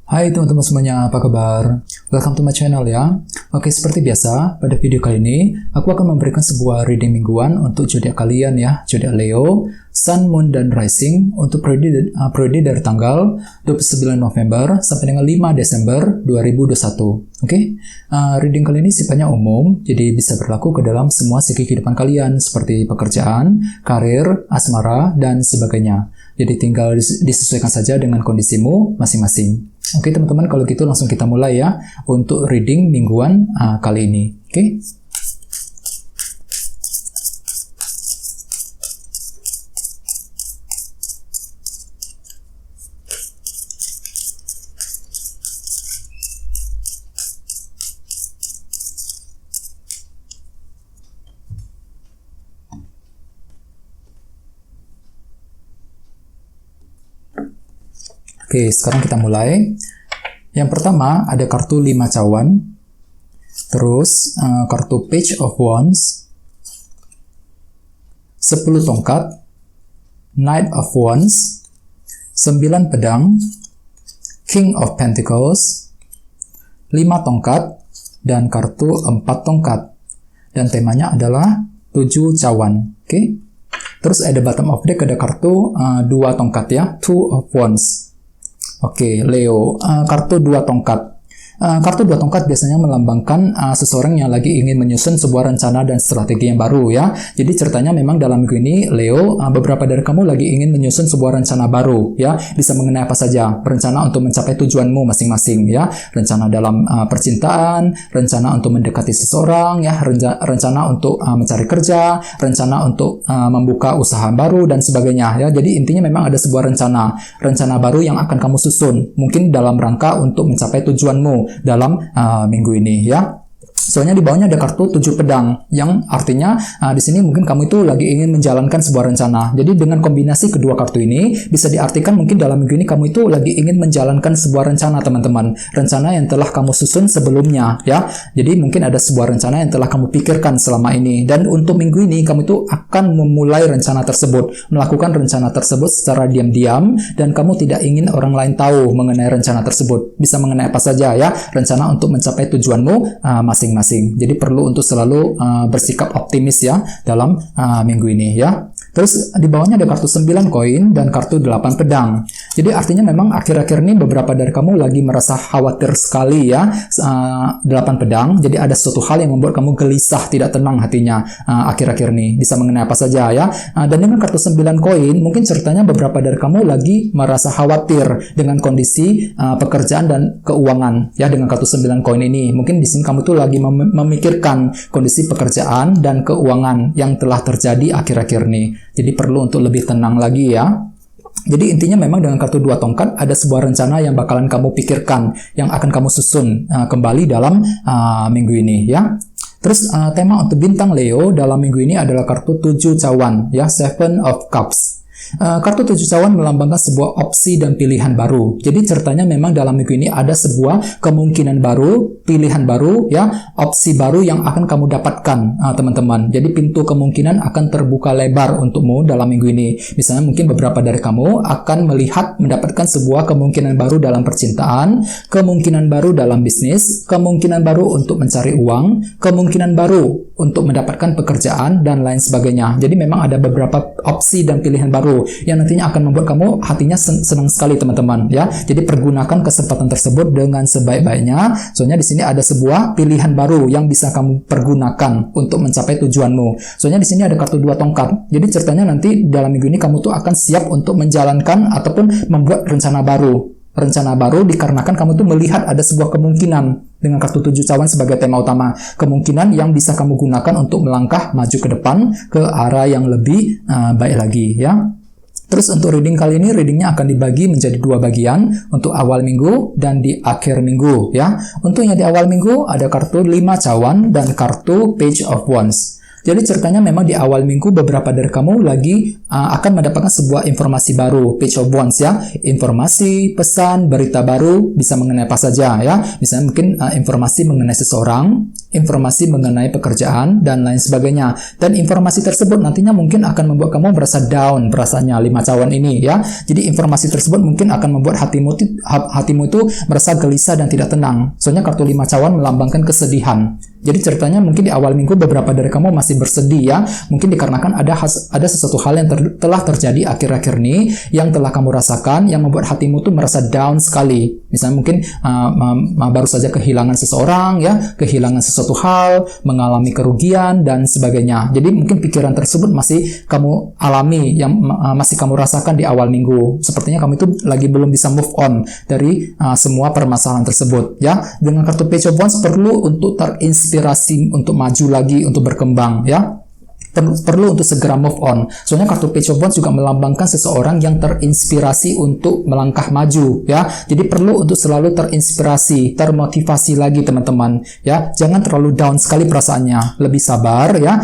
Hai teman-teman semuanya, apa kabar? Welcome to my channel ya. Oke, seperti biasa, pada video kali ini, aku akan memberikan sebuah reading mingguan untuk zodiak kalian ya, zodiak Leo, Sun, Moon, dan Rising untuk periode dari tanggal 29 November sampai dengan 5 Desember 2021. Oke, reading kali ini sifatnya umum, jadi bisa berlaku ke dalam semua segi kehidupan kalian, seperti pekerjaan, karir, asmara, dan sebagainya. Jadi tinggal disesuaikan saja dengan kondisimu masing-masing. Oke teman-teman, kalau gitu langsung kita mulai ya untuk reading mingguan kali ini. Oke. Oke, sekarang kita mulai. Yang pertama ada kartu 5 cawan, terus kartu Page of Wands, 10 tongkat, Knight of Wands, 9 pedang, King of Pentacles, 5 tongkat, dan kartu 4 tongkat. Dan temanya adalah 7 cawan. Oke. Terus ada bottom of deck, ada kartu 2 tongkat ya, Two of Wands. Oke, Leo, kartu 2 tongkat. Kartu 2 tongkat biasanya melambangkan seseorang yang lagi ingin menyusun sebuah rencana dan strategi yang baru ya. Jadi ceritanya memang dalam minggu ini, Leo, beberapa dari kamu lagi ingin menyusun sebuah rencana baru ya. Bisa mengenai apa saja, rencana untuk mencapai tujuanmu masing-masing ya. Rencana dalam percintaan, rencana untuk mendekati seseorang ya, rencana untuk mencari kerja, rencana untuk membuka usaha baru dan sebagainya ya. Jadi intinya memang ada sebuah rencana baru yang akan kamu susun, mungkin dalam rangka untuk mencapai tujuanmu dalam minggu ini ya. Soalnya di bawahnya ada kartu 7 pedang yang artinya di sini mungkin kamu itu lagi ingin menjalankan sebuah rencana. Jadi dengan kombinasi kedua kartu ini bisa diartikan mungkin dalam minggu ini kamu itu lagi ingin menjalankan sebuah rencana teman-teman. Rencana yang telah kamu susun sebelumnya ya. Jadi mungkin ada sebuah rencana yang telah kamu pikirkan selama ini, dan untuk minggu ini kamu itu akan memulai rencana tersebut, melakukan rencana tersebut secara diam-diam, dan kamu tidak ingin orang lain tahu mengenai rencana tersebut. Bisa mengenai apa saja ya, rencana untuk mencapai tujuanmu masing-masing. Jadi perlu untuk selalu bersikap optimis ya dalam minggu ini ya. Terus di bawahnya ada kartu 9 koin dan kartu 8 pedang. Jadi artinya memang akhir-akhir ini beberapa dari kamu lagi merasa khawatir sekali ya. 8 pedang, jadi ada suatu hal yang membuat kamu gelisah, tidak tenang hatinya akhir-akhir ini. Bisa mengenai apa saja ya. Dan dengan kartu 9 koin, mungkin ceritanya beberapa dari kamu lagi merasa khawatir dengan kondisi pekerjaan dan keuangan ya. Dengan kartu 9 koin ini, mungkin di sini kamu tuh lagi memikirkan kondisi pekerjaan dan keuangan yang telah terjadi akhir-akhir ini. Jadi perlu untuk lebih tenang lagi ya. Jadi intinya memang dengan kartu 2 tongkat ada sebuah rencana yang bakalan kamu pikirkan, yang akan kamu susun kembali dalam minggu ini ya. Terus tema untuk bintang Leo dalam minggu ini adalah kartu 7 cawan ya, 7 of Cups. Kartu 7 cawan melambangkan sebuah opsi dan pilihan baru. Jadi ceritanya memang dalam minggu ini ada sebuah kemungkinan baru, pilihan baru ya, opsi baru yang akan kamu dapatkan teman-teman. Jadi pintu kemungkinan akan terbuka lebar untukmu dalam minggu ini. Misalnya mungkin beberapa dari kamu akan mendapatkan sebuah kemungkinan baru dalam percintaan, kemungkinan baru dalam bisnis, kemungkinan baru untuk mencari uang, kemungkinan baru untuk mendapatkan pekerjaan dan lain sebagainya. Jadi memang ada beberapa opsi dan pilihan baru yang nantinya akan membuat kamu hatinya senang sekali teman-teman ya. Jadi pergunakan kesempatan tersebut dengan sebaik-baiknya. Soalnya di sini ada sebuah pilihan baru yang bisa kamu pergunakan untuk mencapai tujuanmu. Soalnya di sini ada kartu 2 tongkat. Jadi ceritanya nanti dalam minggu ini kamu tuh akan siap untuk menjalankan ataupun membuat rencana baru. Rencana baru dikarenakan kamu tuh melihat ada sebuah kemungkinan dengan kartu 7 cawan sebagai tema utama. Kemungkinan yang bisa kamu gunakan untuk melangkah maju ke depan ke arah yang lebih baik lagi ya. Terus untuk reading kali ini, readingnya akan dibagi menjadi 2 bagian, untuk awal minggu dan di akhir minggu ya. Untuk yang di awal minggu ada kartu 5 cawan dan kartu Page of Wands. Jadi ceritanya memang di awal minggu beberapa dari kamu lagi akan mendapatkan sebuah informasi baru, page of wands ya. Informasi, pesan, berita baru bisa mengenai apa saja ya. Misalnya mungkin informasi mengenai seseorang, informasi mengenai pekerjaan dan lain sebagainya. Dan informasi tersebut nantinya mungkin akan membuat kamu merasa down perasaannya 5 cawan ini ya. Jadi informasi tersebut mungkin akan membuat hatimu itu merasa gelisah dan tidak tenang. Soalnya kartu 5 cawan melambangkan kesedihan. Jadi ceritanya mungkin di awal minggu beberapa dari kamu masih bersedih ya. Mungkin dikarenakan ada sesuatu hal yang telah terjadi akhir-akhir ini yang telah kamu rasakan yang membuat hatimu tuh merasa down sekali. Misalnya mungkin baru saja kehilangan seseorang ya, kehilangan sesuatu hal, mengalami kerugian dan sebagainya. Jadi mungkin pikiran tersebut masih kamu alami, yang masih kamu rasakan di awal minggu. Sepertinya kamu itu lagi belum bisa move on dari semua permasalahan tersebut ya. Dengan kartu Page of Wands perlu untuk terinspirasi untuk maju lagi, untuk berkembang ya. Perlu untuk segera move on. Soalnya kartu Page of Wands juga melambangkan seseorang yang terinspirasi untuk melangkah maju ya. Jadi perlu untuk selalu terinspirasi, termotivasi lagi teman-teman ya. Jangan terlalu down sekali perasaannya. Lebih sabar ya.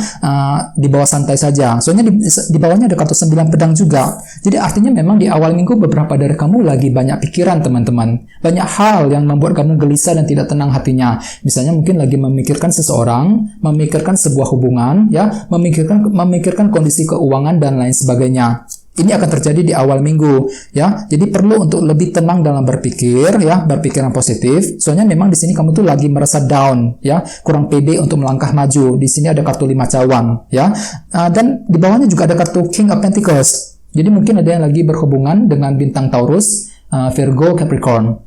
Di bawah santai saja. Soalnya di bawahnya ada kartu 9 pedang juga. Jadi artinya memang di awal minggu beberapa dari kamu lagi banyak pikiran teman-teman. Banyak hal yang membuat kamu gelisah dan tidak tenang hatinya. Misalnya mungkin lagi memikirkan seseorang, memikirkan sebuah hubungan ya, memikirkan kondisi keuangan dan lain sebagainya. Ini akan terjadi di awal minggu ya. Jadi perlu untuk lebih tenang dalam berpikir ya, berpikiran positif. Soalnya memang di sini kamu tuh lagi merasa down ya, kurang pede untuk melangkah maju. Di sini ada kartu 5 cawan ya. Dan di bawahnya juga ada kartu King of Pentacles. Jadi mungkin ada yang lagi berhubungan dengan bintang Taurus, Virgo, Capricorn.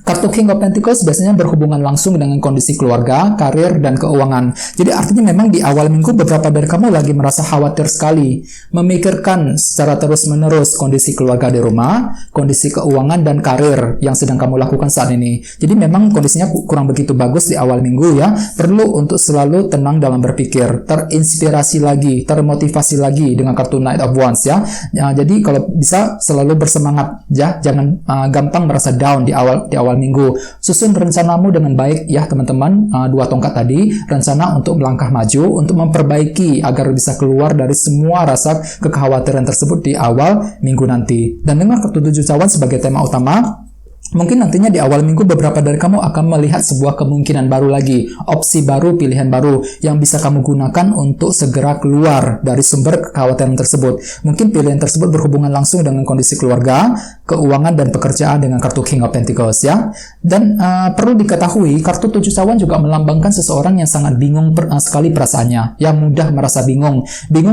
Kartu King of Pentacles biasanya berhubungan langsung dengan kondisi keluarga, karir, dan keuangan. Jadi artinya memang di awal minggu beberapa dari kamu lagi merasa khawatir sekali, memikirkan secara terus-menerus kondisi keluarga di rumah, kondisi keuangan, dan karir yang sedang kamu lakukan saat ini. Jadi memang kondisinya kurang begitu bagus di awal minggu ya. Perlu untuk selalu tenang dalam berpikir, terinspirasi lagi, termotivasi lagi dengan kartu Knight of Wands ya. Jadi kalau bisa selalu bersemangat ya, jangan gampang merasa down di awal minggu. Susun rencanamu dengan baik ya teman-teman. 2 tongkat tadi, rencana untuk melangkah maju, untuk memperbaiki agar bisa keluar dari semua rasa kekhawatiran tersebut di awal minggu nanti. Dan dengan kartu 7 cawan sebagai tema utama, mungkin nantinya di awal minggu beberapa dari kamu akan melihat sebuah kemungkinan baru lagi, opsi baru, pilihan baru yang bisa kamu gunakan untuk segera keluar dari sumber kekhawatiran tersebut. Mungkin pilihan tersebut berhubungan langsung dengan kondisi keluarga, keuangan, dan pekerjaan dengan kartu King of Pentacles ya. Dan perlu diketahui, kartu 7 cawan juga melambangkan seseorang yang sangat bingung sekali perasaannya, yang mudah merasa bingung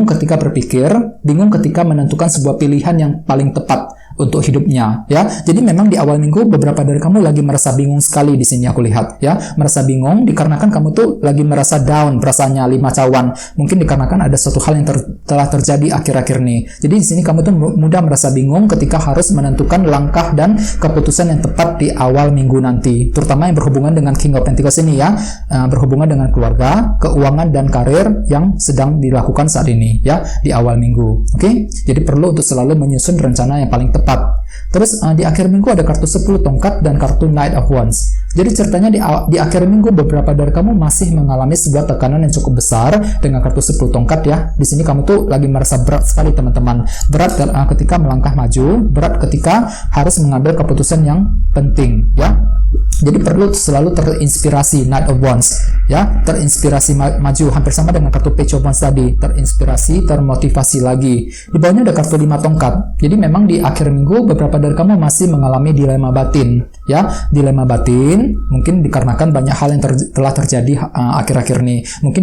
ketika berpikir, bingung ketika menentukan sebuah pilihan yang paling tepat untuk hidupnya ya. Jadi memang di awal minggu beberapa dari kamu lagi merasa bingung sekali di sini aku lihat ya. Merasa bingung dikarenakan kamu tuh lagi merasa down perasaannya 5 cawan. Mungkin dikarenakan ada suatu hal yang telah terjadi akhir-akhir ini. Jadi di sini kamu tuh mudah merasa bingung ketika harus menentukan langkah dan keputusan yang tepat di awal minggu nanti. Terutama yang berhubungan dengan King of Pentacles ini ya. Berhubungan dengan keluarga, keuangan, dan karir yang sedang dilakukan saat ini ya di awal minggu. Oke? Jadi perlu untuk selalu menyusun rencana yang paling tepat. Terus di akhir minggu ada kartu 10 tongkat dan kartu Knight of Wands. Jadi ceritanya di akhir minggu beberapa dari kamu masih mengalami sebuah tekanan yang cukup besar dengan kartu 10 tongkat ya. Di sini kamu tuh lagi merasa berat sekali teman-teman. Berat ketika melangkah maju, berat ketika harus mengambil keputusan yang penting ya. Jadi perlu selalu terinspirasi, Knight of Wands ya, terinspirasi maju, hampir sama dengan kartu Page of Wands tadi, terinspirasi, termotivasi lagi. Di bawahnya ada kartu 5 tongkat. Jadi memang di akhir minggu beberapa dari kamu masih mengalami dilema batin ya. Dilema batin mungkin dikarenakan banyak hal yang telah terjadi akhir-akhir ini. Mungkin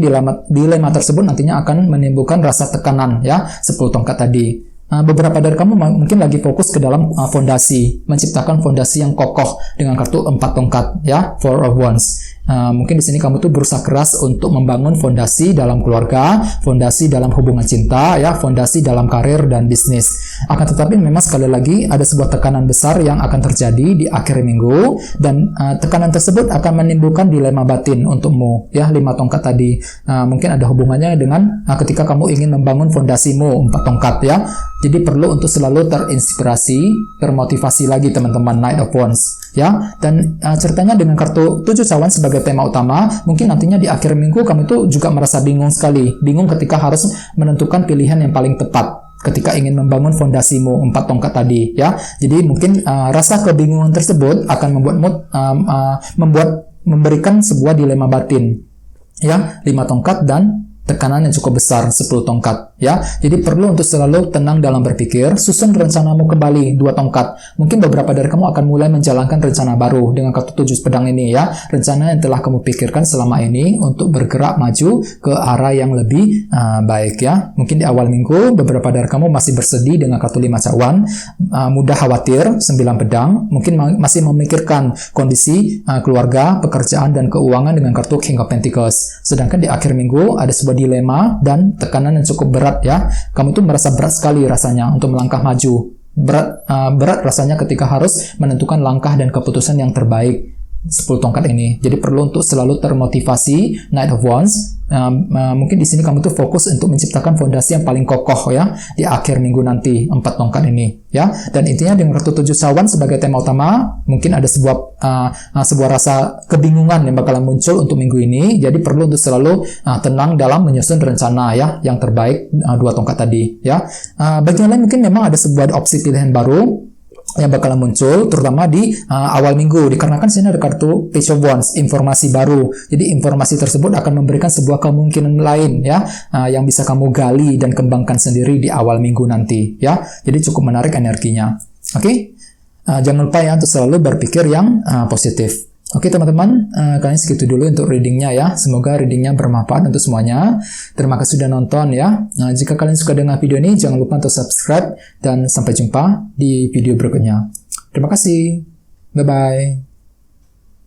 dilema tersebut nantinya akan menimbulkan rasa tekanan ya, 10 tongkat tadi. Beberapa dari kamu mungkin lagi fokus ke dalam fondasi, menciptakan fondasi yang kokoh dengan kartu 4 tongkat ya, Four of Wands. Mungkin di sini kamu tuh berusaha keras untuk membangun fondasi dalam keluarga, fondasi dalam hubungan cinta ya, fondasi dalam karir dan bisnis. Akan tetapi memang sekali lagi ada sebuah tekanan besar yang akan terjadi di akhir minggu, dan tekanan tersebut akan menimbulkan dilema batin untukmu ya, 5 tongkat tadi. Mungkin ada hubungannya dengan ketika kamu ingin membangun fondasimu 4 tongkat ya. Jadi perlu untuk selalu terinspirasi, termotivasi lagi teman-teman Knight of Wands ya. Dan ceritanya dengan kartu 7 cawan sebagai tema utama, mungkin nantinya di akhir minggu kamu itu juga merasa bingung sekali. Bingung ketika harus menentukan pilihan yang paling tepat ketika ingin membangun fondasimu 4 tongkat tadi ya. Jadi mungkin rasa kebingungan tersebut akan memberikan sebuah dilema batin ya, 5 tongkat dan tekanan yang cukup besar 10 tongkat ya. Jadi perlu untuk selalu tenang dalam berpikir, susun rencanamu kembali 2 tongkat. Mungkin beberapa dari kamu akan mulai menjalankan rencana baru dengan kartu 7 pedang ini ya. Rencana yang telah kamu pikirkan selama ini untuk bergerak maju ke arah yang lebih baik ya. Mungkin di awal minggu beberapa dari kamu masih bersedih dengan kartu 5 cawan, mudah khawatir 9 pedang, mungkin masih memikirkan kondisi keluarga, pekerjaan dan keuangan dengan kartu King of Pentacles. Sedangkan di akhir minggu ada sebuah dilema dan tekanan yang cukup berat ya. Kamu tuh merasa berat sekali rasanya untuk melangkah maju. Berat rasanya ketika harus menentukan langkah dan keputusan yang terbaik 10 tongkat ini. Jadi perlu untuk selalu termotivasi Knight of Wands. Mungkin di sini kamu tuh fokus untuk menciptakan fondasi yang paling kokoh ya di akhir minggu nanti 4 tongkat ini ya. Dan intinya dengan kartu 7 cawan sebagai tema utama, mungkin ada sebuah rasa kebingungan yang bakalan muncul untuk minggu ini. Jadi perlu untuk selalu tenang dalam menyusun rencana ya yang terbaik 2 tongkat tadi ya. Bagi yang lain mungkin memang ada sebuah opsi pilihan baru yang bakalan muncul terutama di awal minggu, dikarenakan sini ada kartu Page of Wands, informasi baru. Jadi informasi tersebut akan memberikan sebuah kemungkinan lain ya yang bisa kamu gali dan kembangkan sendiri di awal minggu nanti ya. Jadi cukup menarik energinya. Oke. Jangan lupa ya untuk selalu berpikir yang positif. Oke teman-teman, kalian segitu dulu untuk readingnya ya. Semoga readingnya bermanfaat untuk semuanya. Terima kasih sudah nonton ya. Jika kalian suka dengan video ini, jangan lupa untuk subscribe dan sampai jumpa di video berikutnya. Terima kasih. Bye-bye.